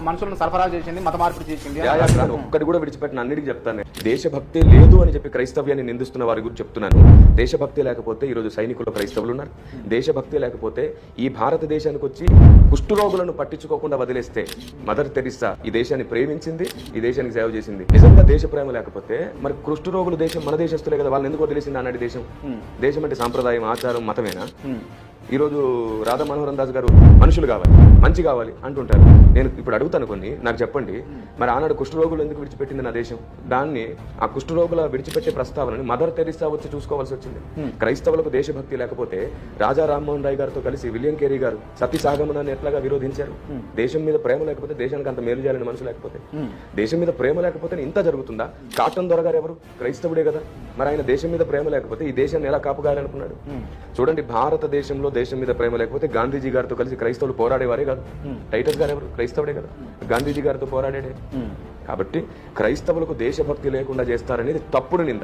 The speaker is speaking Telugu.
మనుషులను సరఫరా చేసింది, మత మార్పిడి చేసింది. ఒక్కటి కూడా విడిచిపెట్టిన అన్నిటికీ చెప్తాను. దేశభక్తి లేదు అని చెప్పి క్రైస్తవ్యాన్ని నిందిస్తున్న వారి గురించి చెప్తున్నాను. దేశభక్తి లేకపోతే ఈ రోజు సైనికులు క్రైస్తవులు ఉన్నారు. దేశభక్తి లేకపోతే ఈ భారతదేశానికి వచ్చి కుష్ఠరోగులను పట్టించుకోకుండా వదిలేస్తే మదర్ తెరిసా ఈ దేశాన్ని ప్రేమించింది, ఈ దేశానికి సేవ చేసింది. నిజంగా దేశ ప్రేమ లేకపోతే మరి కుష్ఠరోగులు దేశం మన దేశస్తులే కదా, వాళ్ళని ఎందుకు వదిలేసింది అన్నది దేశం. దేశం అంటే సాంప్రదాయం, ఆచారం, మతమేనా? ఈరోజు రాధా మనోహరన్ దాస్ గారు మనుషులు కావాలి, మంచి కావాలి అంటుంటారు. నేను ఇప్పుడు అడుగుతాను కొన్ని, నాకు చెప్పండి, మరి ఆనాడు కుష్ఠరోగులు ఎందుకు విడిచిపెట్టింది నా దేశం? దాన్ని ఆ కుష్ఠరోగుల విడిచిపెట్టే ప్రస్తావనని మదర్ తెరిసా వచ్చి చూసుకోవాల్సి వచ్చింది. క్రైస్తవులకు దేశభక్తి లేకపోతే రాజా రామ్మోహన్ రాయ్ గారితో కలిసి విలియం కేరీ గారు సతీ సాగమనాన్ని ఎట్లాగా విరోధించారు? దేశం మీద ప్రేమ లేకపోతే, దేశానికి అంత మేలు చేయాలని మనసు లేకపోతే, దేశం మీద ప్రేమ లేకపోతే ఇంత జరుగుతుందా? కాటన్ దొర గారు ఎవరు? క్రైస్తవుడే కదా. మరి ఆయన దేశం మీద ప్రేమ లేకపోతే ఈ దేశాన్ని ఎలా కాపుగాయాలనుకున్నాడు? చూడండి, భారతదేశంలో దేశం మీద ప్రేమ లేకపోతే గాంధీజీ గారితో కలిసి క్రైస్తవులు పోరాడేవారే కాదు. టైటస్ గారు ఎవరు? క్రైస్తవుడే కదా. గాంధీజీ గారితో పోరాడే. కాబట్టి క్రైస్తవులకు దేశభక్తి లేకుండా చేస్తారనేది తప్పుడు నింద.